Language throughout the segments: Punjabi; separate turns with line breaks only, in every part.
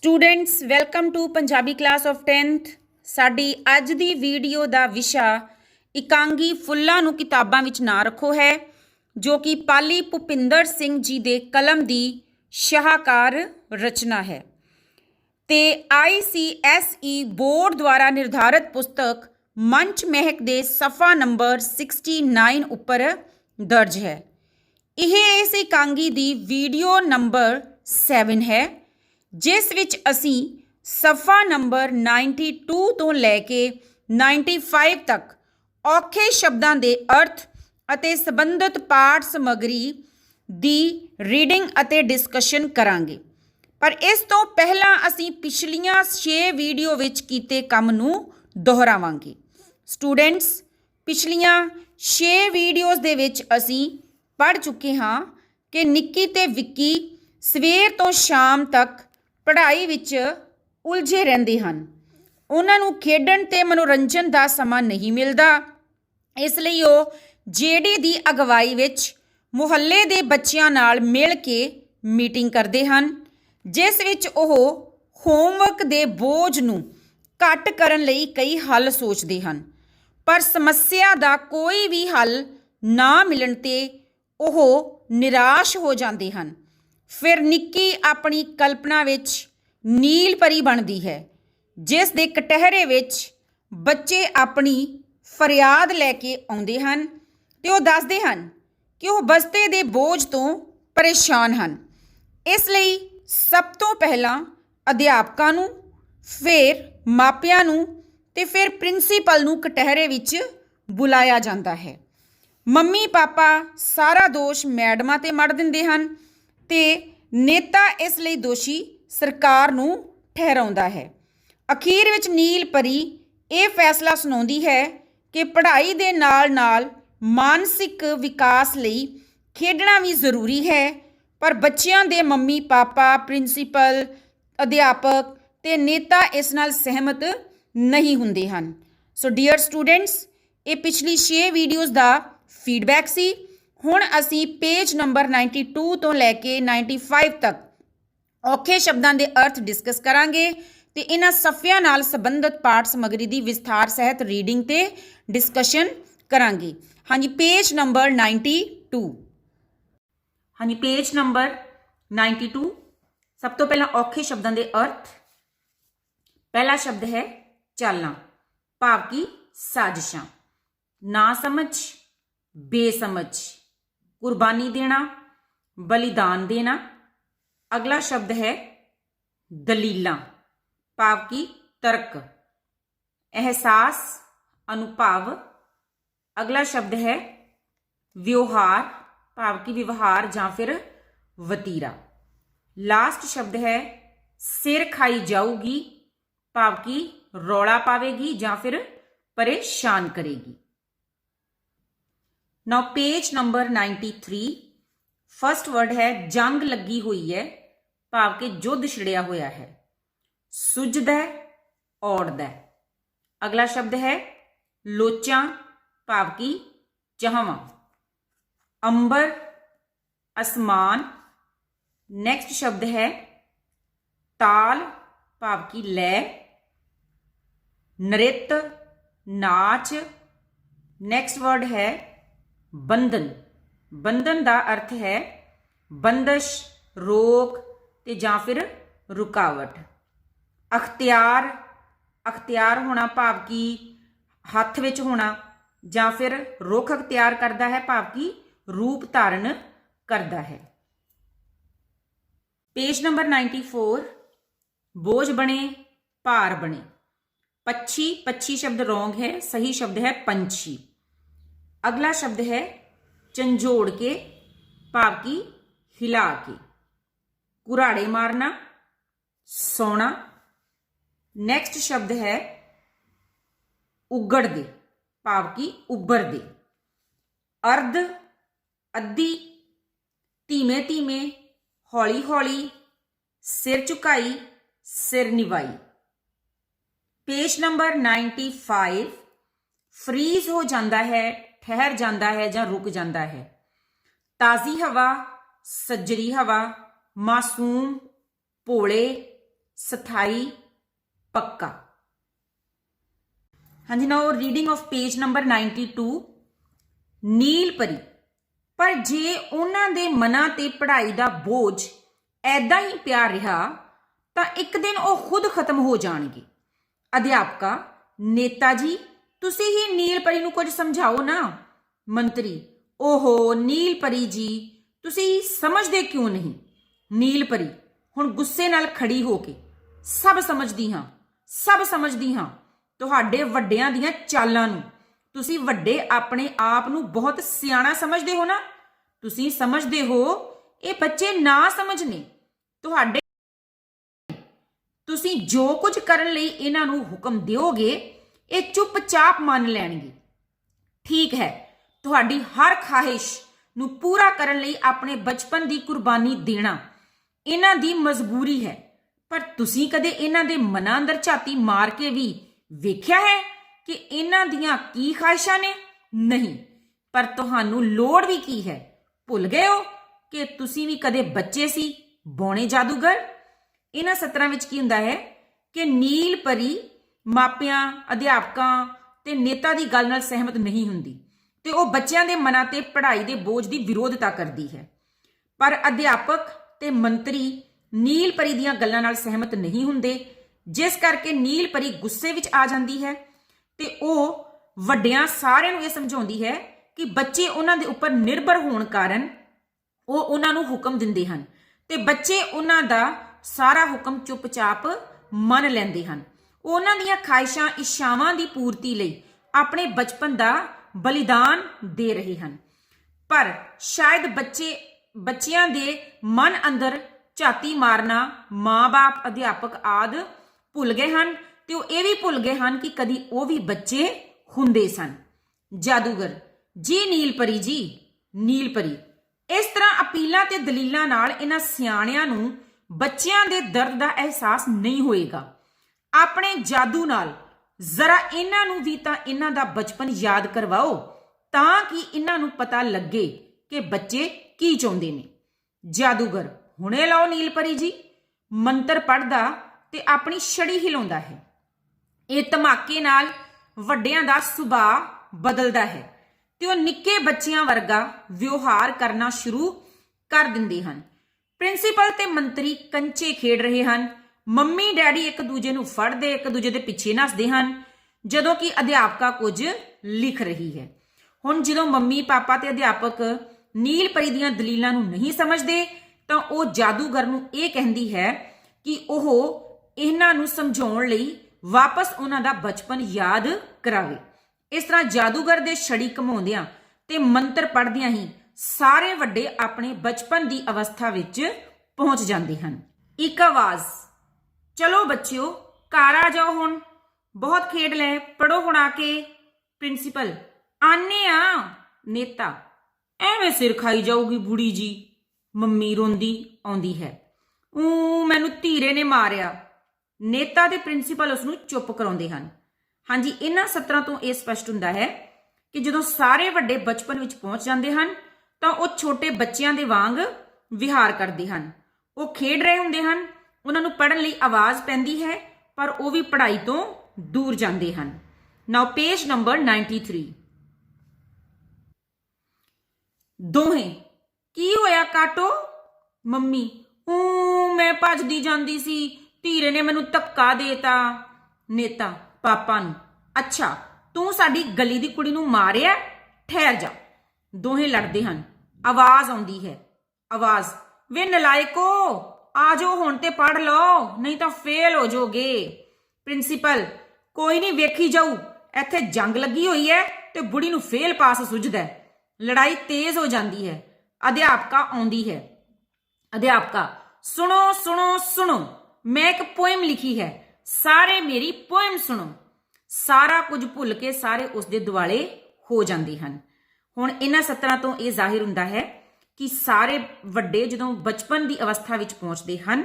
Students welcome to Punjabi class of 10th। साडी अज दी वीडियो दा विशा इकांगी फुल्लां नूं किताबां विच ना रखो है, जो कि पाली भुपिंदर सिंह जी दे कलम दी शाहकार रचना है ते ICSE बोर्ड द्वारा निर्धारित पुस्तक मंच महक दे सफ़ा नंबर 69 उपर दर्ज है। यह इस इकांगी दी वीडियो नंबर 7 है, जिस विच असी सफ़ा नंबर 92 तो लैके 95 तक औखे शब्दां दे अर्थ अते संबंधित पाठ समग्री दी रीडिंग अते डिस्कशन करांगे। पर इस तो पहला असी पिछलियां 6 वीडियो विच कीते काम नूं दोहरावांगे। स्टूडेंट्स, पिछलियां 6 वीडियोज़ दे विच असी पढ़ चुके हाँ कि निक्की ते विक्की सवेर तो शाम तक पढ़ाई विच उलझे रहंदे हन। उन्हां नूं खेडण ते मनोरंजन दा समा नहीं मिलदा, इसलिए वो जेडी दी अगवाई विच मुहल्ले दे बच्चियां नाल मिल के मीटिंग करदे हन, जिस विच ओह होमवर्क दे बोझ नूं घट करन लई कई हल सोचदे हन। पर समस्या दा कोई भी हल ना मिलण ते ओह निराश हो जाते हैं। फिर निक्की अपनी कल्पना विच नील परी बनती है, जिस दे कटहरे विच बच्चे अपनी फरियाद लैके आउंदे हन ते ओह दसदे हन कि वह बस्ते दे बोझ तो परेशान हन। इसलिए सब तो पहला अध्यापकां नूं, फिर मापियां नूं ते फिर प्रिंसीपल नूं कटहरे विच बुलाया जाता है। मम्मी पापा सारा दोष मैडमां ते मड़ दिंदे हन ते नेता इसलिए दोषी सरकार नूं ठहराउंदा है। अखीर विच नील परी ये फैसला सुणाउंदी है कि पढ़ाई दे नाल नाल मानसिक विकास लई खेडना भी जरूरी है, पर बच्चियां दे मम्मी पापा, प्रिंसीपल, अध्यापक ते नेता इस नाल सहमत नहीं हुंदे हन। सो डियर स्टूडेंट्स, ये पिछली 6 वीडियोज़ दा फीडबैक सी। हुण असी पेज नंबर 92 तो लैके 95 तक औखे शब्दां दे अर्थ डिस्कस करांगे ते इन्हां सफ़ियां नाल संबंधित पाठ समग्री दी विस्तार सहित रीडिंग ते डिस्कशन करांगे। हाँ जी, पेज नंबर 92। हाँ जी, पेज नंबर 92। सब तो पहला औखे शब्दां दे अर्थ। पहला शब्द है चालां, भाव की साजिशां। ना समझ, बेसमझ, कुर्बानी देना, बलिदान देना। अगला शब्द है दलीलां, भाव की तर्क, एहसास, अनुभव। अगला शब्द है व्यवहार, भाव की व्यवहार ਜਾਂ फिर वतीरा। लास्ट शब्द है सिर खाई जाऊगी, भाव की रौला पावेगी ਜਾਂ फिर परेशान करेगी। Now page number 93। First word है जंग लगी हुई है, भाव के युद्ध छिड़िया होया है। सुझदा, औड़दा। अगला शब्द है लोचा, भाव की चाहवां। अंबर, आसमान। नेक्स्ट शब्द है ताल, भाव की लय। नृत्य, नाच। नेक्स्ट वर्ड है बंधन। बंधन का अर्थ है बंदिश, रोक ते जां फिर रुकावट। अख्तियार, अख्तियार होना, भाव की हाथ विच होना, जां फिर रुख अख्तियार करता है, भाव की रूप धारण करता है। Page number 94। बोझ बने, भार बने। पक्षी, पक्षी शब्द रॉन्ग है, सही शब्द है पंछी। अगला शब्द है झंझोड़ के, भाव की हिला के। कुराड़े मारना, सोना। नेक्स्ट शब्द है उगड़ दे, भाव की उभर दे। अर्ध, अद्धी। धीमे धीमे, हौली हौली। सिर झुकाई, सिर निवाई। Page number 95। फ्रीज हो जाता है, ठहर जाता है या रुक जाता है। ताज़ी हवा, सज्जरी हवा। मासूम, भोले, ਸਥਾਈ, ਪੱਕਾ। ਹਾਂਜੀ, ਨਾਓ ਰੀਡਿੰਗ ਆਫ ਪੇਜ ਨੰਬਰ 92। ਨੀਲ ਪਰੀ। ਪਰ ਜੇ ਉਹਨਾਂ ਦੇ ਮਨਾਂ ਤੇ ਪੜ੍ਹਾਈ ਦਾ ਬੋਝ ਐਦਾਂ ਹੀ ਪਿਆ ਰਿਹਾ ਤਾਂ ਇੱਕ ਦਿਨ ਉਹ ਖੁਦ ਖਤਮ ਹੋ ਜਾਣਗੇ। ਅਧਿਆਪਕਾ, ਨੇਤਾ ਜੀ ਤੁਸੀਂ ਹੀ ਨੀਲ ਪਰੀ ਨੂੰ ਕੁਝ ਸਮਝਾਓ ਨਾ। ਮੰਤਰੀ, ਓਹੋ ਨੀਲ ਪਰੀ ਜੀ, ਤੁਸੀਂ ਸਮਝਦੇ ਕਿਉਂ ਨਹੀਂ? ਨੀਲ ਪਰੀ ਹੁਣ ਗੁੱਸੇ ਨਾਲ ਖੜੀ ਹੋ ਕੇ, ਸਭ ਸਮਝਦੀ ਹਾਂ, ਸਭ ਸਮਝਦੀ ਹਾਂ ਤੁਹਾਡੇ ਵੱਡਿਆਂ ਦੀਆਂ ਚਾਲਾਂ ਨੂੰ। ਤੁਸੀਂ ਵੱਡੇ ਆਪਣੇ ਆਪ ਨੂੰ ਬਹੁਤ ਸਿਆਣਾ ਸਮਝਦੇ ਹੋ ਨਾ। ਤੁਸੀਂ ਸਮਝਦੇ ਹੋ ਇਹ ਬੱਚੇ ਨਾ ਸਮਝ ਨੇ ਤੁਹਾਡੇ। ਤੁਸੀਂ ਜੋ ਕੁਝ ਕਰਨ ਲਈ ਇਹਨਾਂ ਨੂੰ ਹੁਕਮ ਦਿਓਗੇ ਇਹ ਚੁੱਪਚਾਪ ਮੰਨ ਲੈਣਗੇ। ਠੀਕ ਹੈ, ਤੁਹਾਡੀ ਹਰ ਖਾਹਿਸ਼ ਨੂੰ ਪੂਰਾ ਕਰਨ ਲਈ ਆਪਣੇ ਬਚਪਨ ਦੀ ਕੁਰਬਾਨੀ ਦੇਣਾ ਇਹਨਾਂ ਦੀ ਮਜਬੂਰੀ ਹੈ। ਪਰ ਤੁਸੀਂ ਕਦੇ ਇਹਨਾਂ ਦੇ ਮਨਾਂ ਅੰਦਰ ਝਾਤੀ ਮਾਰ ਕੇ ਵੀ ਵੇਖਿਆ ਹੈ ਕਿ ਇਹਨਾਂ ਦੀਆਂ ਕੀ ਖਾਹਿਸ਼ਾਂ ਨੇ? ਨਹੀਂ। ਪਰ ਤੁਹਾਨੂੰ ਲੋੜ ਵੀ ਕੀ ਹੈ? ਭੁੱਲ ਗਏ ਹੋ ਕਿ ਤੁਸੀਂ ਵੀ ਕਦੇ ਬੱਚੇ ਸੀ, ਬੌਣੇ ਜਾਦੂਗਰ। ਇਹਨਾਂ ਸਤਰਾਂ ਵਿੱਚ ਕੀ ਹੁੰਦਾ ਹੈ ਕਿ ਨੀਲ ਪਰੀ ਮਾਪਿਆਂ, ਅਧਿਆਪਕਾਂ ਤੇ ਨੇਤਾ ਦੀ ਗੱਲ ਨਾਲ ਸਹਿਮਤ ਨਹੀਂ ਹੁੰਦੀ ਤੇ ਉਹ ਬੱਚਿਆਂ ਦੇ ਮਨਾਂ ਤੇ ਪੜ੍ਹਾਈ ਦੇ ਬੋਝ ਦੀ ਵਿਰੋਧਤਾ ਕਰਦੀ ਹੈ। ਪਰ ਅਧਿਆਪਕ ਤੇ ਮੰਤਰੀ ਨੀਲ ਪਰੀ ਦੀਆਂ ਗੱਲਾਂ ਨਾਲ ਸਹਿਮਤ ਨਹੀਂ ਹੁੰਦੇ, ਜਿਸ ਕਰਕੇ ਨੀਲ ਪਰੀ ਗੁੱਸੇ ਵਿੱਚ ਆ ਜਾਂਦੀ ਹੈ ਤੇ ਉਹ ਵੱਡਿਆਂ ਸਾਰਿਆਂ ਨੂੰ ਇਹ ਸਮਝਾਉਂਦੀ ਹੈ ਕਿ ਬੱਚੇ ਉਹਨਾਂ ਦੇ ਉੱਪਰ ਨਿਰਭਰ ਹੋਣ ਕਾਰਨ ਉਹ ਉਹਨਾਂ ਨੂੰ ਹੁਕਮ ਦਿੰਦੇ ਹਨ ਤੇ ਬੱਚੇ ਉਹਨਾਂ ਦਾ ਸਾਰਾ ਹੁਕਮ ਚੁੱਪਚਾਪ ਮੰਨ ਲੈਂਦੇ ਹਨ। ਉਹ ਉਹਨਾਂ ਦੀਆਂ ਖਾਹਿਸ਼ਾਂ, ਇੱਛਾਵਾਂ ਦੀ ਪੂਰਤੀ ਲਈ ਆਪਣੇ ਬਚਪਨ ਦਾ ਬਲੀਦਾਨ ਦੇ ਰਹੇ ਹਨ। ਪਰ ਸ਼ਾਇਦ ਬੱਚਿਆਂ ਦੇ ਮਨ ਅੰਦਰ ਝਾਤੀ ਮਾਰਨਾ ਮਾਂ-ਬਾਪ, ਅਧਿਆਪਕ ਆਦਿ ਭੁੱਲ ਗਏ ਹਨ ਤੇ ਉਹ ਇਹ ਵੀ ਭੁੱਲ ਗਏ ਹਨ ਕਿ ਕਦੀ ਉਹ ਵੀ ਬੱਚੇ ਹੁੰਦੇ ਸਨ। ਜਾਦੂਗਰ, ਜੀ ਨੀਲ ਪਰੀ ਜੀ। ਨੀਲ ਪਰੀ, ਇਸ ਤਰ੍ਹਾਂ ਅਪੀਲਾਂ ਤੇ ਦਲੀਲਾਂ ਨਾਲ ਇਹਨਾਂ ਸਿਆਣਿਆਂ ਨੂੰ ਬੱਚਿਆਂ ਦੇ ਦਰਦ ਦਾ ਅਹਿਸਾਸ ਨਹੀਂ ਹੋਏਗਾ। ਆਪਣੇ ਜਾਦੂ ਨਾਲ ਜ਼ਰਾ ਇਹਨਾਂ ਨੂੰ ਵੀ ਤਾਂ ਇਹਨਾਂ ਦਾ ਬਚਪਨ ਯਾਦ ਕਰਵਾਓ ਤਾਂ ਕਿ ਇਹਨਾਂ ਨੂੰ ਪਤਾ ਲੱਗੇ ਕਿ ਬੱਚੇ ਕੀ ਚਾਹੁੰਦੇ ਨੇ। ਜਾਦੂਗਰ, ਹੁਣੇ ਲਾਓ ਨੀਲ ਪਰੀ ਜੀ। ਮੰਤਰ ਪੜ੍ਹਦਾ ਤੇ ਆਪਣੀ ਛੜੀ ਹਿਲਾਉਂਦਾ ਹੈ। ਇਹ ਧਮਾਕੇ ਨਾਲ ਵੱਡਿਆਂ ਦਾ ਸੁਭਾਅ ਬਦਲਦਾ ਹੈ ਤੇ ਉਹ ਨਿੱਕੇ ਬੱਚਿਆਂ ਵਰਗਾ ਵਿਵਹਾਰ ਕਰਨਾ ਸ਼ੁਰੂ ਕਰ ਦਿੰਦੇ ਹਨ। ਪ੍ਰਿੰਸੀਪਲ ਤੇ ਮੰਤਰੀ ਕੰਚੇ ਖੇਡ ਰਹੇ ਹਨ। ਮੰਮੀ ਡੈਡੀ ਇੱਕ ਦੂਜੇ ਨੂੰ ਫੜਦੇ ਇੱਕ ਦੂਜੇ ਦੇ ਪਿੱਛੇ ਨੱਸਦੇ ਹਨ ਜਦੋਂ ਕਿ ਅਧਿਆਪਕਾ ਕੁਝ ਲਿਖ ਰਹੀ ਹੈ। ਹੁਣ ਜਦੋਂ ਮੰਮੀ, ਪਾਪਾ ਤੇ ਅਧਿਆਪਕ ਨੀਲ ਪਰੀ ਦੀਆਂ ਦਲੀਲਾਂ ਨੂੰ ਨਹੀਂ ਸਮਝਦੇ ਤਾਂ ਉਹ ਜਾਦੂਗਰ ਨੂੰ ਇਹ ਕਹਿੰਦੀ ਹੈ ਕਿ ਉਹ ਇਹਨਾਂ ਨੂੰ ਸਮਝਾਉਣ ਲਈ ਵਾਪਸ ਉਹਨਾਂ ਦਾ ਬਚਪਨ ਯਾਦ ਕਰਾਵੇ। ਇਸ ਤਰ੍ਹਾਂ ਜਾਦੂਗਰ ਦੇ ਛੜੀ ਘਮਾਉਂਦਿਆਂ ਤੇ ਮੰਤਰ ਪੜ੍ਹਦਿਆਂ ਹੀ ਸਾਰੇ ਵੱਡੇ ਆਪਣੇ ਬਚਪਨ ਦੀ ਅਵਸਥਾ ਵਿੱਚ ਪਹੁੰਚ ਜਾਂਦੇ ਹਨ। ਇੱਕ ਆਵਾਜ਼, ਚਲੋ ਬੱਚਿਓ ਘਰ ਆ ਜਾਓ, ਹੁਣ ਬਹੁਤ ਖੇਡ ਲਏ, ਪੜੋ ਹੁਣ ਆ ਕੇ। ਪ੍ਰਿੰਸੀਪਲ, ਆਨੇ ਆ। ਨੇਤਾ, ਐਵੇਂ ਸਿਰ ਖਾਈ ਜਾਊਗੀ ਬੁੜੀ ਜੀ। ਮੰਮੀ ਰੋਂਦੀ ਆਉਂਦੀ ਹੈ, ਮੈਨੂੰ ਧੀਰੇ ਨੇ ਮਾਰਿਆ। ਨੇਤਾ ਤੇ ਪ੍ਰਿੰਸੀਪਲ ਉਸ ਨੂੰ ਚੁੱਪ ਕਰਾਉਂਦੇ ਹਨ। ਹਾਂਜੀ, ਇਹਨਾਂ ਸਤਰਾਂ ਤੋਂ ਇਹ ਸਪਸ਼ਟ ਹੁੰਦਾ ਹੈ ਕਿ ਜਦੋਂ ਸਾਰੇ ਵੱਡੇ ਬਚਪਨ ਵਿੱਚ ਪਹੁੰਚ ਜਾਂਦੇ ਹਨ ਤਾਂ ਉਹ ਛੋਟੇ ਬੱਚਿਆਂ ਦੇ ਵਾਂਗ ਵਿਹਾਰ ਕਰਦੇ ਹਨ। ਉਹ ਖੇਡ ਰਹੇ ਹੁੰਦੇ ਹਨ, ਉਹਨਾਂ ਨੂੰ ਪੜ੍ਹਨ ਲਈ ਆਵਾਜ਼ ਪੈਂਦੀ ਹੈ ਪਰ ਉਹ ਵੀ ਪੜ੍ਹਾਈ ਤੋਂ ਦੂਰ ਜਾਂਦੇ ਹਨ। ਨਾਓ ਪੇਜ ਨੰਬਰ 93। ਦੋਹੇ, ਕੀ ਹੋਇਆ ਕਾਟੋ? ਮੰਮੀ, ਮੈਂ ਭੱਜਦੀ ਜਾਂਦੀ ਸੀ, ਧੀਰੇ ਨੇ ਮੈਨੂੰ ਧੱਕਾ ਦੇਤਾ। ਨੇਤਾ ਪਾਪਾ ਨੂੰ, ਅੱਛਾ ਤੂੰ ਸਾਡੀ ਗਲੀ ਦੀ ਕੁੜੀ ਨੂੰ ਮਾਰਿਆ? ਠਹਿਰ ਜਾ। ਦੋਹੇ ਲੜਦੇ ਹਨ। ਆਵਾਜ਼ ਆਉਂਦੀ ਹੈ, ਆਵਾਜ਼, ਵੇ ਨਲਾਇਕੋ ਆ ਜਾਓ ਹੁਣ ਤੇ ਪੜ੍ਹ ਲਓ ਨਹੀਂ ਤਾਂ ਫੇਲ ਹੋ ਜਾਓਗੇ। ਪ੍ਰਿੰਸੀਪਲ, ਕੋਈ ਨਹੀਂ ਵੇਖੀ ਜਾਊ, ਇੱਥੇ ਜੰਗ ਲੱਗੀ ਹੋਈ ਹੈ ਤੇ ਬੁੜੀ ਨੂੰ ਫੇਲ ਪਾਸ ਸੁਝਦਾ। ਲੜਾਈ ਤੇਜ਼ ਹੋ ਜਾਂਦੀ ਹੈ। ਅਧਿਆਪਕਾ ਆਉਂਦੀ ਹੈ। ਅਧਿਆਪਕਾ, ਸੁਣੋ ਸੁਣੋ ਸੁਣੋ, ਮੈਂ ਇੱਕ ਪੋਇਮ ਲਿਖੀ ਹੈ, ਸਾਰੇ ਮੇਰੀ ਪੋਇਮ ਸੁਣੋ। ਸਾਰਾ ਕੁਝ ਭੁੱਲ ਕੇ ਸਾਰੇ ਉਸ ਦੇ ਦੁਆਲੇ ਹੋ ਜਾਂਦੇ ਹਨ। ਹੁਣ ਇਹਨਾਂ ਸਤਰਾਂ ਤੋਂ ਇਹ ਜ਼ਾਹਿਰ ਹੁੰਦਾ ਹੈ ਕਿ ਸਾਰੇ ਵੱਡੇ ਜਦੋਂ ਬਚਪਨ ਦੀ ਅਵਸਥਾ ਵਿੱਚ ਪਹੁੰਚਦੇ ਹਨ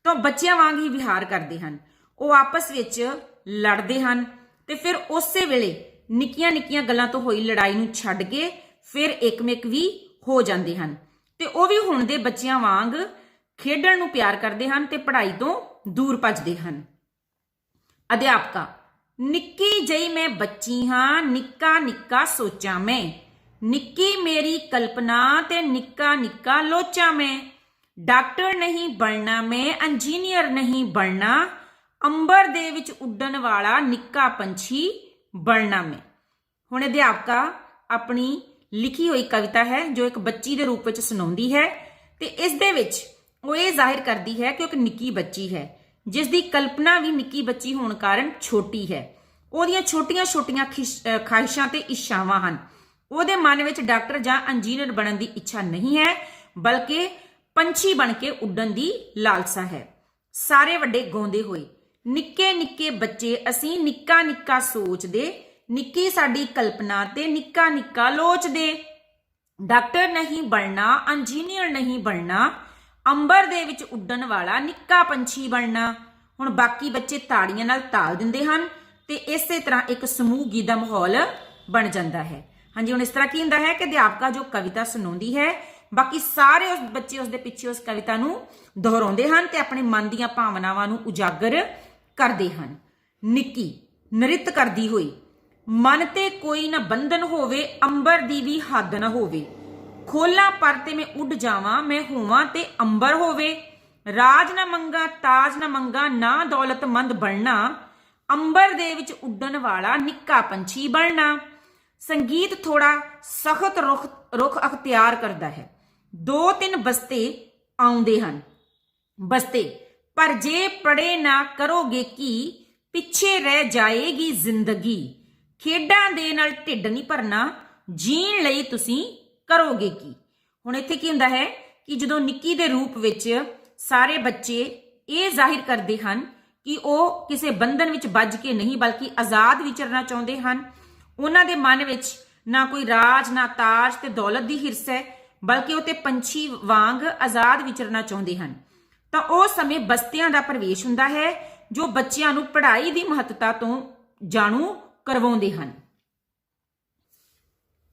ਤਾਂ ਬੱਚਿਆਂ ਵਾਂਗ ਹੀ ਵਿਹਾਰ ਕਰਦੇ ਹਨ। ਉਹ ਆਪਸ ਵਿੱਚ ਲੜਦੇ ਹਨ ਤੇ ਫਿਰ ਉਸੇ ਵੇਲੇ ਨਿੱਕੀਆਂ ਨਿੱਕੀਆਂ ਗੱਲਾਂ ਤੋਂ ਹੋਈ ਲੜਾਈ ਨੂੰ ਛੱਡ ਕੇ ਫਿਰ ਇੱਕਮਿਕ ਵੀ ਹੋ ਜਾਂਦੇ ਹਨ ਤੇ ਉਹ ਵੀ ਹੁਣ ਦੇ ਬੱਚਿਆਂ ਵਾਂਗ ਖੇਡਣ ਨੂੰ ਪਿਆਰ ਕਰਦੇ ਹਨ ਤੇ ਪੜ੍ਹਾਈ ਤੋਂ ਦੂਰ ਭੱਜਦੇ ਹਨ। ਅਧਿਆਪਕਾ, ਨਿੱਕੀ ਜਿਹੀ ਮੈਂ ਬੱਚੀ ਹਾਂ, ਨਿੱਕਾ ਨਿੱਕਾ ਸੋਚਾਂ ਮੈਂ, ਨਿੱਕੀ ਮੇਰੀ ਕਲਪਨਾ ਤੇ ਨਿੱਕਾ ਨਿੱਕਾ ਲੋਚਾਂ ਮੈਂ, ਡਾਕਟਰ ਨਹੀਂ ਬਣਨਾ ਮੈਂ, ਇੰਜੀਨੀਅਰ ਨਹੀਂ ਬਣਨਾ, ਅੰਬਰ ਦੇ ਵਿੱਚ ਉੱਡਣ ਵਾਲਾ ਨਿੱਕਾ ਪੰਛੀ ਬਣਨਾ ਮੈਂ। ਹੁਣ ਅਧਿਆਪਕਾ ਆਪਣੀ ਲਿਖੀ ਹੋਈ ਕਵਿਤਾ ਹੈ ਜੋ ਇੱਕ ਬੱਚੀ ਦੇ ਰੂਪ ਵਿੱਚ ਸੁਣਾਉਂਦੀ ਹੈ ਤੇ ਇਸ ਦੇ ਵਿੱਚ ਉਹ ਇਹ ਜ਼ਾਹਿਰ ਕਰਦੀ ਹੈ ਕਿ ਉਹ ਇੱਕ ਨਿੱਕੀ ਬੱਚੀ ਹੈ ਜਿਸ ਦੀ ਕਲਪਨਾ ਵੀ ਨਿੱਕੀ ਬੱਚੀ ਹੋਣ ਕਾਰਨ ਛੋਟੀ ਹੈ। ਉਹਦੀਆਂ ਛੋਟੀਆਂ ਛੋਟੀਆਂ ਖਾਹਿਸ਼ਾਂ ਤੇ ਇੱਛਾਵਾਂ ਹਨ। ਉਹਦੇ ਮਨ ਵਿੱਚ ਡਾਕਟਰ ਜਾਂ ਇੰਜੀਨੀਅਰ ਬਣਨ ਦੀ ਇੱਛਾ ਨਹੀਂ ਹੈ ਬਲਕਿ ਪੰਛੀ ਬਣ ਕੇ ਉੱਡਣ ਦੀ ਲਾਲਸਾ ਹੈ। ਸਾਰੇ ਵੱਡੇ ਗਾਉਂਦੇ ਹੋਏ, ਨਿੱਕੇ ਨਿੱਕੇ ਬੱਚੇ ਅਸੀਂ ਨਿੱਕਾ ਨਿੱਕਾ ਸੋਚਦੇ, ਨਿੱਕੀ ਸਾਡੀ ਕਲਪਨਾ ਤੇ ਨਿੱਕਾ ਨਿੱਕਾ ਲੋਚਦੇ, ਡਾਕਟਰ ਨਹੀਂ ਬਣਨਾ, ਇੰਜੀਨੀਅਰ ਨਹੀਂ ਬਣਨਾ, ਅੰਬਰ ਦੇ ਵਿੱਚ ਉੱਡਣ ਵਾਲਾ ਨਿੱਕਾ ਪੰਛੀ ਬਣਨਾ। ਹੁਣ ਬਾਕੀ ਬੱਚੇ ਤਾੜੀਆਂ ਨਾਲ ਤਾਲ ਦਿੰਦੇ ਹਨ ਤੇ ਇਸੇ ਤਰ੍ਹਾਂ ਇੱਕ ਸਮੂਹ ਗੀਤ ਦਾ ਮਾਹੌਲ ਬਣ ਜਾਂਦਾ ਹੈ। ਹਾਂਜੀ, ਹੁਣ ਇਸ ਤਰ੍ਹਾਂ ਕੀ ਹੁੰਦਾ ਹੈ ਕਿ ਅਧਿਆਪਕਾ ਜੋ ਕਵਿਤਾ ਸੁਣਾਉਂਦੀ ਹੈ, ਬਾਕੀ ਸਾਰੇ ਉਸ ਬੱਚੇ ਉਸ ਦੇ ਪਿੱਛੇ ਉਸ ਕਵਿਤਾ ਨੂੰ ਦੁਹਰਾਉਂਦੇ ਹਨ ਤੇ ਆਪਣੇ ਮਨ ਦੀਆਂ ਭਾਵਨਾਵਾਂ ਨੂੰ ਉਜਾਗਰ ਕਰਦੇ ਹਨ। ਨਿੱਕੀ ਨ੍ਰਿਤ ਕਰਦੀ ਹੋਈ, ਮਨ ਤੇ ਕੋਈ ਨਾ ਬੰਧਨ ਹੋਵੇ, ਅੰਬਰ ਦੀ ਵੀ ਹੱਦ ਨਾ ਹੋਵੇ, ਖੋਲਾਂ ਪਰ ਤੇ ਮੈਂ ਉੱਡ ਜਾਵਾਂ, ਮੈਂ ਹੋਵਾਂ ਤੇ ਅੰਬਰ ਹੋਵੇ, ਰਾਜ ਨਾ ਮੰਗਾ ਤਾਜ ਨਾ ਮੰਗਾ, ਨਾ ਦੌਲਤਮੰਦ ਬਣਨਾ, ਅੰਬਰ ਦੇ ਵਿੱਚ ਉੱਡਣ ਵਾਲਾ ਨਿੱਕਾ ਪੰਛੀ ਬਣਨਾ। ਸੰਗੀਤ ਥੋੜਾ ਸਖਤ ਰੁਖ ਅਖਤਿਆਰ ਕਰਦਾ ਹੈ। 2-3 ਬਸਤੇ ਆਉਂਦੇ ਹਨ। ਬਸਤੇ, ਪਰ ਜੇ ਪੜੇ ਨਾ ਕਰੋਗੇ ਕੀ, ਪਿੱਛੇ ਰਹਿ ਜਾਏਗੀ ਜ਼ਿੰਦਗੀ, ਖੇਡਾਂ ਦੇ ਨਾਲ ਢਿੱਡ ਨਹੀਂ ਭਰਨਾ, ਜੀਣ ਲਈ ਤੁਸੀਂ ਕਰੋਗੇ ਕੀ। ਹੁਣ ਇੱਥੇ ਕੀ ਹੁੰਦਾ ਹੈ ਕਿ ਜਦੋਂ ਨਿੱਕੀ ਦੇ ਰੂਪ ਵਿੱਚ ਸਾਰੇ ਬੱਚੇ ਇਹ ਜ਼ਾਹਿਰ ਕਰਦੇ ਹਨ ਕਿ ਉਹ ਕਿਸੇ ਬੰਧਨ ਵਿੱਚ ਬੱਝ ਕੇ ਨਹੀਂ ਬਲਕਿ ਆਜ਼ਾਦ ਵਿਚਰਨਾ ਚਾਹੁੰਦੇ ਹਨ। ਉਹਨਾਂ ਦੇ ਮਨ ਵਿੱਚ ਨਾ ਕੋਈ ਰਾਜ ਨਾ ਤਾਜ ਤੇ ਦੌਲਤ ਦੀ ਹਿਰਸ ਹੈ ਬਲਕਿ ਉਹ ਤੇ ਪੰਛੀ ਵਾਂਗ ਆਜ਼ਾਦ ਵਿਚਰਨਾ ਚਾਹੁੰਦੇ ਹਨ। ਤਾਂ ਉਸ ਸਮੇਂ ਬਸਤਿਆਂ ਦਾ ਪ੍ਰਵੇਸ਼ ਹੁੰਦਾ ਹੈ ਜੋ ਬੱਚਿਆਂ ਨੂੰ ਪੜ੍ਹਾਈ ਦੀ ਮਹੱਤਤਾ ਤੋਂ ਜਾਣੂ ਕਰਵਾਉਂਦੇ ਹਨ।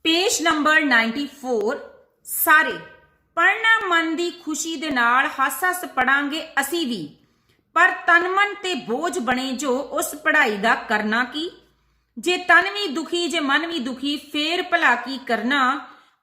Page number 94। ਸਾਰੇ ਪੜ੍ਹਨਾ ਮਨ ਦੀ ਖੁਸ਼ੀ ਦੇ ਨਾਲ ਹੱਸ-ਹੱਸ ਪੜਾਂਗੇ ਅਸੀਂ ਵੀ, ਪਰ ਤਨ ਮਨ ਤੇ ਬੋਝ ਬਣੇ ਜੋ ਉਸ ਪੜ੍ਹਾਈ ਦਾ ਕਰਨਾ ਕੀ, ਜੇ ਤਨ ਵੀ ਦੁਖੀ ਜੇ ਮਨ ਵੀ ਦੁਖੀ ਫੇਰ ਭਲਾ ਕੀ ਕਰਨਾ,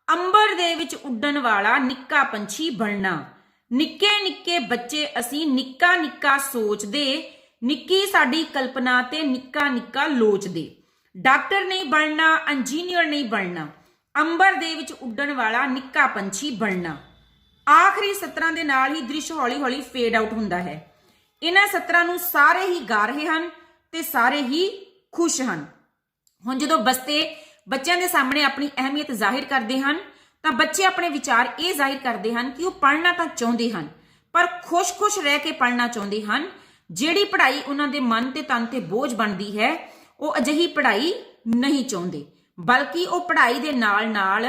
ਅੰਬਰ ਦੇ ਵਿੱਚ ਉੱਡਣ ਵਾਲਾ ਨਿੱਕਾ ਪੰਛੀ ਬਣਨਾ। ਨਿੱਕੇ ਨਿੱਕੇ ਬੱਚੇ ਅਸੀਂ ਨਿੱਕਾ ਨਿੱਕਾ ਸੋਚਦੇ, ਨਿੱਕੀ ਸਾਡੀ ਕਲਪਨਾ ਤੇ ਨਿੱਕਾ ਨਿੱਕਾ ਲੋਚਦੇ, ਡਾਕਟਰ ਨਹੀਂ ਬਣਨਾ, ਇੰਜੀਨੀਅਰ ਨਹੀਂ ਬਣਨਾ, ਅੰਬਰ ਦੇ ਵਿੱਚ ਉੱਡਣ ਵਾਲਾ ਨਿੱਕਾ ਪੰਛੀ ਬਣਨਾ। ਆਖਰੀ ਸਤਰਾਂ ਦੇ ਨਾਲ ਹੀ ਦ੍ਰਿਸ਼ ਹੌਲੀ ਹੌਲੀ ਫੇਡ ਆਊਟ ਹੁੰਦਾ ਹੈ। ਇਹਨਾਂ ਸਤਰਾਂ ਨੂੰ ਸਾਰੇ ਹੀ ਗਾ ਰਹੇ ਹਨ ਤੇ ਸਾਰੇ ਹੀ ਖੁਸ਼ ਹਨ। ਹੁਣ ਜਦੋਂ ਬਸਤੇ ਬੱਚਿਆਂ ਦੇ ਸਾਹਮਣੇ ਆਪਣੀ ਅਹਿਮੀਅਤ ਜ਼ਾਹਿਰ ਕਰਦੇ ਹਨ ਤਾਂ ਬੱਚੇ ਆਪਣੇ ਵਿਚਾਰ ਇਹ ਜ਼ਾਹਿਰ ਕਰਦੇ ਹਨ ਕਿ ਉਹ ਪੜ੍ਹਨਾ ਤਾਂ ਚਾਹੁੰਦੇ ਹਨ ਪਰ ਖੁਸ਼-ਖੁਸ਼ ਰਹਿ ਕੇ ਪੜ੍ਹਨਾ ਚਾਹੁੰਦੇ ਹਨ। ਜਿਹੜੀ ਪੜ੍ਹਾਈ ਉਹਨਾਂ ਦੇ ਮਨ ਤੇ ਤਨ ਤੇ ਬੋਝ ਬਣਦੀ ਹੈ ਉਹ ਅਜਿਹੀ ਪੜ੍ਹਾਈ ਨਹੀਂ ਚਾਹੁੰਦੇ ਬਲਕਿ ਉਹ ਪੜ੍ਹਾਈ ਦੇ ਨਾਲ-ਨਾਲ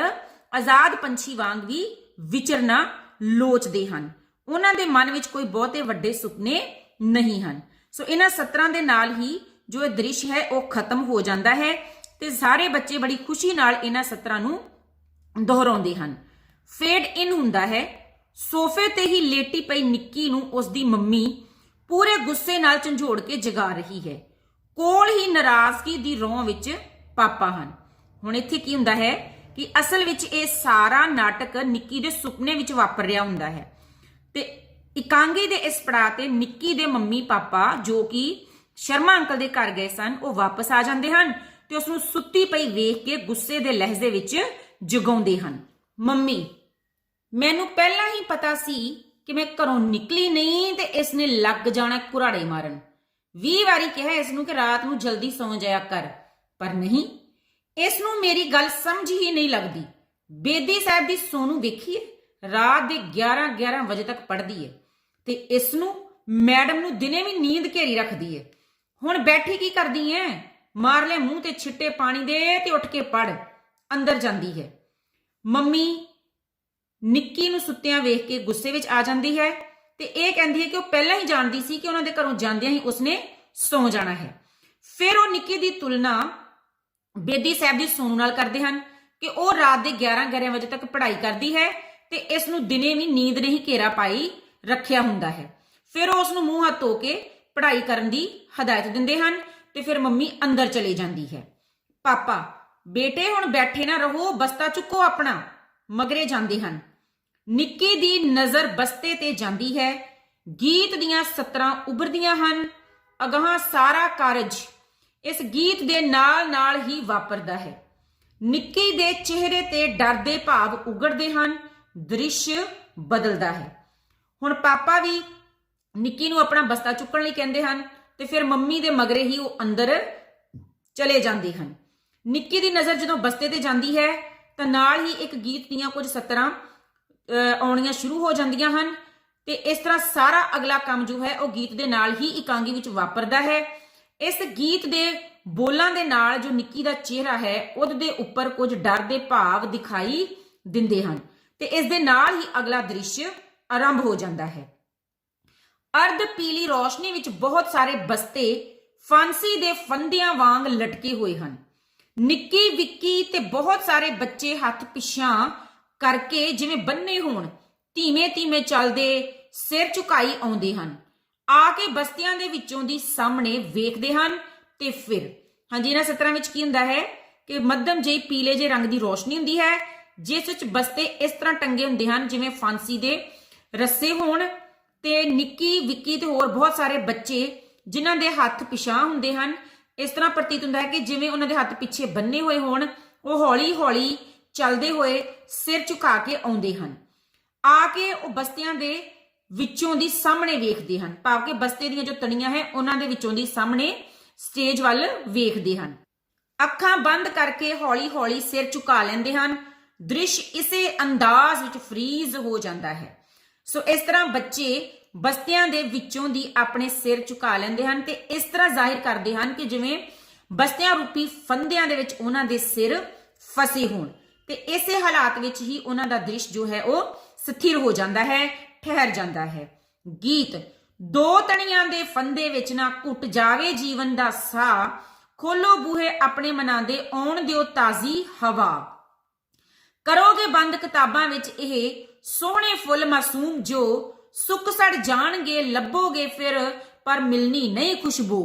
ਆਜ਼ਾਦ ਪੰਛੀ ਵਾਂਗ ਵੀ ਵਿਚਰਨਾ ਲੋਚਦੇ ਹਨ। ਉਹਨਾਂ ਦੇ ਮਨ ਵਿੱਚ ਕੋਈ ਬਹੁਤੇ ਵੱਡੇ ਸੁਪਨੇ ਨਹੀਂ ਹਨ। ਸੋ ਇਹਨਾਂ ਸਤਰਾਂ ਦੇ ਨਾਲ ਹੀ ਜੋ ਇਹ ਦ੍ਰਿਸ਼ ਹੈ ਉਹ ਖਤਮ ਹੋ ਜਾਂਦਾ ਹੈ ਤੇ ਸਾਰੇ ਬੱਚੇ ਬੜੀ ਖੁਸ਼ੀ ਨਾਲ ਇਹਨਾਂ ਸਤਰਾਂ ਨੂੰ ਦੁਹਰਾਉਂਦੇ ਹਨ। ਫੇਡ ਇਨ ਹੁੰਦਾ ਹੈ। ਸੋਫੇ ਤੇ ਹੀ ਲੇਟੀ ਪਈ ਨਿੱਕੀ ਨੂੰ ਉਸਦੀ ਮੰਮੀ ਪੂਰੇ ਗੁੱਸੇ ਨਾਲ ਝੰਜੋੜ ਕੇ ਜਗਾ ਰਹੀ ਹੈ। ਕੋਲ ਹੀ ਨਾਰਾਜ਼ਗੀ ਦੀ ਰੌਂ ਵਿੱਚ ਪਾਪਾ ਹਨ। ਹੁਣ ਇੱਥੇ ਕੀ ਹੁੰਦਾ ਹੈ ਕਿ ਅਸਲ ਵਿੱਚ ਇਹ ਸਾਰਾ ਨਾਟਕ ਨਿੱਕੀ ਦੇ ਸੁਪਨੇ ਵਿੱਚ ਵਾਪਰ ਰਿਹਾ ਹੁੰਦਾ ਹੈ ਤੇ ਇਕਾਂਗੀ ਦੇ ਇਸ ਪੜਾਅ ਤੇ ਨਿੱਕੀ ਦੇ ਮੰਮੀ ਪਾਪਾ ਜੋ ਕਿ ਸ਼ਰਮਾ ਅੰਕਲ ਦੇ ਘਰ ਗਏ ਸਨ ਉਹ ਵਾਪਸ ਆ ਜਾਂਦੇ ਹਨ ਤੇ ਉਸ ਨੂੰ ਸੁੱਤੀ ਪਈ ਵੇਖ ਕੇ ਗੁੱਸੇ ਦੇ ਲਹਿਜ਼ੇ ਵਿੱਚ ਜਗਾਉਂਦੇ ਹਨ। ਮੰਮੀ, ਮੈਨੂੰ ਪਹਿਲਾਂ ਹੀ ਪਤਾ ਸੀ ਕਿ ਮੈਂ ਘਰੋਂ ਨਿਕਲੀ ਨਹੀਂ ਤੇ ਇਸ ਨੇ ਲੱਗ ਜਾਣਾ ਕੁਰਾੜੇ ਮਾਰਨ। 20 ਵਾਰੀ ਕਿਹਾ ਇਸ ਨੂੰ ਕਿ ਰਾਤ ਨੂੰ ਜਲਦੀ ਸੌਂ ਜਾਇਆ ਕਰ ਪਰ ਨਹੀਂ, ਇਸ ਨੂੰ ਮੇਰੀ ਗੱਲ ਸਮਝ ਹੀ ਨਹੀਂ ਲੱਗਦੀ। ਬੇਦੀ ਸਾਹਿਬ ਦੀ ਸੋਨੂੰ ਵੇਖੀਏ, ਰਾਤ ਦੇ 11-11 ਵਜੇ ਤੱਕ ਪੜ੍ਹਦੀ ਹੈ ਤੇ ਇਸ ਨੂੰ ਮੈਡਮ ਨੂੰ ਦਿਨੇ ਵੀ ਨੀਂਦ ਘੇਰੀ ਰੱਖਦੀ ਹੈ। ਹੁਣ ਬੈਠੀ ਕੀ ਕਰਦੀ ਐ? ਮਾਰ ਲੈ ਮੂੰਹ ਤੇ ਛਿੱਟੇ ਪਾਣੀ ਦੇ ਤੇ ਉੱਠ ਕੇ ਪੜ। ਅੰਦਰ ਜਾਂਦੀ ਹੈ। ਮੰਮੀ ਨਿੱਕੀ ਨੂੰ ਸੁੱਤਿਆਂ ਵੇਖ ਕੇ ਗੁੱਸੇ ਵਿੱਚ ਆ ਜਾਂਦੀ ਹੈ ਤੇ ਇਹ ਕਹਿੰਦੀ ਹੈ ਕਿ ਉਹ ਪਹਿਲਾਂ ਹੀ ਜਾਣਦੀ ਸੀ ਕਿ ਉਹਨਾਂ ਦੇ ਘਰੋਂ ਜਾਂਦਿਆਂ ਹੀ ਉਸਨੇ ਸੌਂ ਜਾਣਾ ਹੈ। ਫਿਰ ਉਹ ਨਿੱਕੀ ਦੀ ਤੁਲਨਾ ਬੇਦੀ ਸਾਹਿਬ ਦੀ ਸੋਨੂੰ ਨਾਲ ਕਰਦੇ ਹਨ ਕਿ ਉਹ ਰਾਤ ਦੇ 11-11 ਵਜੇ ਤੱਕ ਪੜ੍ਹਾਈ ਕਰਦੀ ਹੈ ਤੇ ਇਸ ਨੂੰ ਦਿਨੇ ਵੀ ਨੀਂਦ ਨਹੀਂ ਘੇਰਾ ਪਾਈ ਰੱਖਿਆ ਹੁੰਦਾ ਹੈ। ਫਿਰ ਉਸ ਨੂੰ ਮੂੰਹ ਹੱਥ ਧੋ ਕੇ ਪੜ੍ਹਾਈ ਕਰਨ ਦੀ ਹਦਾਇਤ ਦਿੰਦੇ ਹਨ ਤੇ ਫਿਰ ਮੰਮੀ ਅੰਦਰ ਚਲੀ ਜਾਂਦੀ ਹੈ। ਪਾਪਾ, ਬੇਟੇ ਹੁਣ ਬੈਠੇ ਨਾ ਰਹੋ, ਬਸਤਾ ਚੁੱਕੋ ਆਪਣਾ, ਮਗਰੇ ਜਾਂਦੇ ਹਨ। ਨਿੱਕੀ ਦੀ ਨਜ਼ਰ ਬਸਤੇ ਤੇ ਜਾਂਦੀ ਹੈ। ਗੀਤ ਦੀਆਂ ਸਤਰਾਂ ਉਭਰਦੀਆਂ ਹਨ। ਅਗਾਂਹ ਸਾਰਾ ਕਾਰਜ ਇਸ ਗੀਤ ਦੇ ਨਾਲ ਹੀ ਵਾਪਰਦਾ ਹੈ। ਨਿੱਕੀ ਦੇ ਚਿਹਰੇ ਤੇ ਡਰ ਦੇ ਭਾਵ ਉਗੜਦੇ ਹਨ। ਦ੍ਰਿਸ਼ ਬਦਲਦਾ ਹੈ। ਹੁਣ ਪਾਪਾ ਵੀ ਨਿੱਕੀ ਨੂੰ ਆਪਣਾ ਬਸਤਾ ਚੁੱਕਣ ਲਈ ਕਹਿੰਦੇ ਹਨ ਤੇ ਫਿਰ ਮੰਮੀ ਦੇ ਮਗਰੇ ਹੀ ਉਹ ਅੰਦਰ ਚਲੇ ਜਾਂਦੇ ਹਨ। ਨਿੱਕੀ ਦੀ ਨਜ਼ਰ ਜਦੋਂ ਬਸਤੇ ਤੇ ਜਾਂਦੀ ਹੈ ਤਾਂ ਨਾਲ ਹੀ ਇੱਕ ਗੀਤ ਦੀਆਂ ਕੁਝ ਸਤਰਾਂ ਆਉਣੀਆਂ ਸ਼ੁਰੂ ਹੋ ਜਾਂਦੀਆਂ ਹਨ ਤੇ ਇਸ ਤਰ੍ਹਾਂ ਸਾਰਾ ਅਗਲਾ ਕੰਮ ਜੋ ਹੈ ਉਹ ਗੀਤ ਦੇ ਨਾਲ ਹੀ ਇਕਾਂਗੀ ਵਿੱਚ ਵਾਪਰਦਾ ਹੈ। ਇਸ ਗੀਤ ਦੇ ਬੋਲਾਂ ਦੇ ਨਾਲ ਜੋ ਨਿੱਕੀ ਦਾ ਚਿਹਰਾ ਹੈ ਉਹਦੇ ਉੱਪਰ ਕੁਝ ਡਰ ਦੇ ਭਾਵ ਦਿਖਾਈ ਦਿੰਦੇ ਹਨ ਤੇ ਇਸ ਦੇ ਨਾਲ ਹੀ ਅਗਲਾ ਦ੍ਰਿਸ਼ ਆਰੰਭ ਹੋ ਜਾਂਦਾ ਹੈ। ਅਰਧ ਪੀਲੀ ਰੋਸ਼ਨੀ ਵਿੱਚ ਬਹੁਤ ਸਾਰੇ ਬਸਤੇ ਫਾਂਸੀ ਦੇ ਫੰਦਿਆਂ ਵਾਂਗ ਲਟਕੇ ਹੋਏ ਹਨ। ਨਿੱਕੀ, ਵਿੱਕੀ ਤੇ ਬਹੁਤ ਸਾਰੇ ਬੱਚੇ ਹੱਥ ਪਿਛਾਂ ਕਰਕੇ ਜਿਵੇਂ ਬੰਨੇ ਹੋਣ ਧੀਮੇ ਚੱਲਦੇ, ਸਿਰ ਝੁਕਾਈ ਆਉਂਦੇ ਹਨ। ਆ ਕੇ ਬਸਤੀਆਂ ਦੇ ਵਿੱਚੋਂ ਦੀ ਸਾਹਮਣੇ ਵੇਖਦੇ ਹਨ ਤੇ ਫਿਰ ਹਾਂਜੀ, ਇਹਨਾਂ ਸਤਰਾਂ ਵਿੱਚ ਕੀ ਹੁੰਦਾ ਹੈ ਕਿ ਮੱਧਮ ਜਿਹੀ ਪੀਲੇ ਜਿਹੇ ਰੰਗ ਦੀ ਰੋਸ਼ਨੀ ਹੁੰਦੀ ਹੈ ਜਿਸ ਵਿੱਚ ਬਸਤੇ ਇਸ ਤਰ੍ਹਾਂ ਟੰਗੇ ਹੁੰਦੇ ਹਨ ਜਿਵੇਂ ਫਾਂਸੀ ਦੇ ਰੱਸੇ ਹੋਣ ਤੇ ਨਿੱਕੀ, ਵਿੱਕੀ ਤੇ ਹੋਰ ਬਹੁਤ ਸਾਰੇ ਬੱਚੇ ਜਿਨ੍ਹਾਂ ਦੇ ਹੱਥ ਪਿਛਾਂ ਹੁੰਦੇ ਹਨ। ਇਸ ਤਰ੍ਹਾਂ ਪ੍ਰਤੀਤ ਹੁੰਦਾ ਹੈ ਕਿ ਜਿਵੇਂ ਉਹਨਾਂ ਦੇ ਹੱਥ ਪਿੱਛੇ ਬੰਨੇ ਹੋਏ ਹੋਣ। ਉਹ ਹੌਲੀ ਚੱਲਦੇ ਹੋਏ ਸਿਰ ਝੁਕਾ ਕੇ ਆਉਂਦੇ ਹਨ। ਆ ਕੇ ਉਹ ਬਸਤਿਆਂ ਦੇ ਵਿੱਚੋਂ ਦੀ ਸਾਹਮਣੇ ਵੇਖਦੇ ਹਨ, ਭਾਵ ਕਿ ਬਸਤੇ ਦੀਆਂ ਜੋ ਤਣੀਆਂ ਹੈ ਉਹਨਾਂ ਦੇ ਵਿੱਚੋਂ ਦੀ ਸਾਹਮਣੇ ਸਟੇਜ ਵੱਲ ਵੇਖਦੇ ਹਨ। ਅੱਖਾਂ ਬੰਦ ਕਰਕੇ ਹੌਲੀ ਸਿਰ ਝੁਕਾ ਲੈਂਦੇ ਹਨ। ਦ੍ਰਿਸ਼ ਇਸੇ ਅੰਦਾਜ਼ ਵਿੱਚ ਫਰੀਜ਼ ਹੋ ਜਾਂਦਾ ਹੈ। ਸੋ ਇਸ ਤਰ੍ਹਾਂ ਬੱਚੇ ਬਸਤਿਆਂ ਦੇ ਵਿੱਚੋਂ ਦੀ ਆਪਣੇ ਸਿਰ ਝੁਕਾ ਲੈਂਦੇ ਹਨ ਤੇ ਇਸ ਤਰ੍ਹਾਂ ਜ਼ਾਹਿਰ ਕਰਦੇ ਹਨ ਕਿ ਜਿਵੇਂ ਬਸਤਿਆਂ ਰੂਪੀ ਫੰਦਿਆਂ ਦੇ ਵਿੱਚ ਉਹਨਾਂ ਦੇ ਸਿਰ ਫਸੇ ਹੋਣ ਤੇ ਇਸੇ ਹਾਲਾਤ ਵਿੱਚ ਹੀ ਉਹਨਾਂ ਦਾ ਦ੍ਰਿਸ਼ ਜੋ ਹੈ ਉਹ ਸਥਿਰ ਹੋ ਜਾਂਦਾ ਹੈ, ਠਹਿਰ ਜਾਂਦਾ ਹੈ। ਗੀਤ, ਦੋ ਤਣੀਆਂ ਦੇ ਫੰਦੇ ਵਿੱਚ ਨਾ ਘੁੱਟ ਜਾਵੇ ਜੀਵਨ ਦਾ ਸਾਹ, ਖੋਲੋ ਬੂਹੇ ਆਪਣੇ ਮਨਾਂ ਦੇ, ਆਉਣ ਦਿਓ ਤਾਜ਼ੀ ਹਵਾ। ਕਰੋਗੇ ਬੰਦ ਕਿਤਾਬਾਂ ਵਿੱਚ ਇਹ ਸੋਹਣੇ ਫੁੱਲ ਮਾਸੂਮ ਜੋ ਸੁੱਕ ਸੜ ਜਾਣਗੇ, ਲੱਭੋਗੇ ਫਿਰ ਪਰ ਮਿਲਣੀ ਨਹੀਂ ਖੁਸ਼ਬੂ।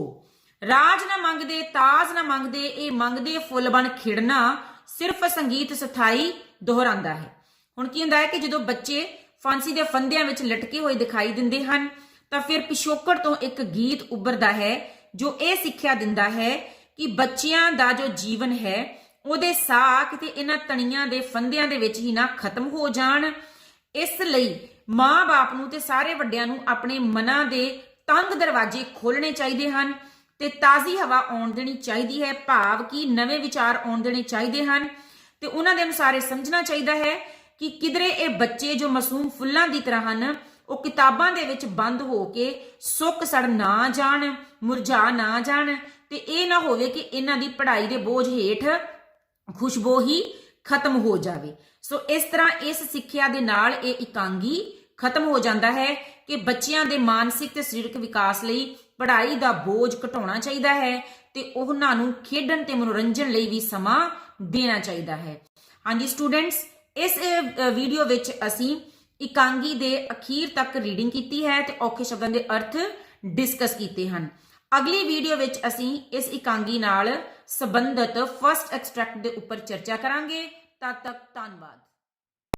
ਰਾਜ ਨਾ ਮੰਗਦੇ, ਤਾਜ ਨਾ ਮੰਗਦੇ, ਇਹ ਮੰਗਦੇ ਫੁੱਲ ਬਣ ਖਿੜਨਾ, ਸਿਰਫ ਸੰਗੀਤ ਸਥਾਈ ਦੁਹਰਾਉਂਦਾ ਹੈ। ਹੁਣ ਕੀ ਹੁੰਦਾ ਹੈ ਕਿ ਜਦੋਂ ਬੱਚੇ ਫਾਂਸੀ ਦੇ ਫੰਦਿਆਂ ਵਿੱਚ ਲਟਕੇ ਹੋਏ ਦਿਖਾਈ ਦਿੰਦੇ ਹਨ ਤਾਂ ਫਿਰ ਪਿਛੋਕੜ ਤੋਂ ਇੱਕ ਗੀਤ ਉੱਭਰਦਾ ਹੈ ਜੋ ਇਹ ਸਿੱਖਿਆ ਦਿੰਦਾ ਹੈ ਕਿ ਬੱਚਿਆਂ ਦਾ ਜੋ ਜੀਵਨ ਹੈ ਉਹਦੇ ਸਾਹ ਕਿਤੇ ਇਹਨਾਂ ਤਣੀਆਂ ਦੇ ਫੰਦਿਆਂ ਦੇ ਵਿੱਚ ਹੀ ਨਾ ਖਤਮ ਹੋ ਜਾਣ। ਇਸ ਲਈ ਮਾਂ-ਬਾਪ ਨੂੰ ਤੇ ਸਾਰੇ ਵੱਡਿਆਂ ਨੂੰ ਆਪਣੇ ਮਨਾਂ ਦੇ ਤੰਗ ਦਰਵਾਜ਼ੇ ਖੋਲਣੇ ਚਾਹੀਦੇ ਹਨ ਤੇ ਤਾਜ਼ੀ ਹਵਾ ਆਉਣ ਦੇਣੀ ਚਾਹੀਦੀ ਹੈ, ਭਾਵ ਕਿ ਨਵੇਂ ਵਿਚਾਰ ਆਉਣ ਦੇਣੇ ਚਾਹੀਦੇ ਹਨ ਤੇ ਉਹਨਾਂ ਦੇ ਅਨੁਸਾਰ ਇਹ ਸਮਝਣਾ ਚਾਹੀਦਾ ਹੈ ਕਿ ਕਿਧਰੇ ਇਹ ਬੱਚੇ ਜੋ ਮਾਸੂਮ ਫੁੱਲਾਂ ਦੀ ਤਰ੍ਹਾਂ ਹਨ ਉਹ ਕਿਤਾਬਾਂ ਦੇ ਵਿੱਚ ਬੰਦ ਹੋ ਕੇ ਸੁੱਕ ਸੜ ਨਾ ਜਾਣ, ਮੁਰਝਾ ਨਾ ਜਾਣ ਤੇ ਇਹ ਨਾ ਹੋਵੇ ਕਿ ਇਹਨਾਂ ਦੀ ਪੜ੍ਹਾਈ ਦੇ ਬੋਝ ਹੇਠ ਖੁਸ਼ਬੂ ਹੀ ਖਤਮ ਹੋ ਜਾਵੇ। ਸੋ ਇਸ ਤਰ੍ਹਾਂ ਇਸ ਸਿੱਖਿਆ ਦੇ ਨਾਲ ਇਹ ਇਕਾਂਗੀ ਖਤਮ ਹੋ ਜਾਂਦਾ ਹੈ ਕਿ ਬੱਚਿਆਂ ਦੇ ਮਾਨਸਿਕ ਤੇ ਸਰੀਰਕ ਵਿਕਾਸ ਲਈ ਪੜ੍ਹਾਈ ਦਾ ਬੋਝ ਘਟਾਉਣਾ ਚਾਹੀਦਾ ਹੈ ਤੇ ਉਹਨਾਂ ਨੂੰ ਖੇਡਣ ਤੇ ਮਨੋਰੰਜਨ ਲਈ ਵੀ ਸਮਾਂ ਦੇਣਾ ਚਾਹੀਦਾ ਹੈ। ਹਾਂਜੀ ਸਟੂਡੈਂਟਸ, ਇਸ ਵੀਡੀਓ ਵਿੱਚ ਅਸੀਂ ਇਕਾਂਗੀ ਦੇ ਅਖੀਰ ਤੱਕ ਰੀਡਿੰਗ ਕੀਤੀ ਹੈ ਤੇ ਔਖੇ ਸ਼ਬਦਾਂ ਦੇ ਅਰਥ ਡਿਸਕਸ ਕੀਤੇ ਹਨ। ਅਗਲੀ ਵੀਡੀਓ ਵਿੱਚ ਅਸੀਂ ਇਸ ਇਕਾਂਗੀ ਨਾਲ ਸੰਬੰਧਿਤ ਫਸਟ ਐਕਸਟ੍ਰੈਕਟ ਦੇ ਉੱਪਰ ਚਰਚਾ ਕਰਾਂਗੇ। ਤਦ ਤੱਕ ਧੰਨਵਾਦ।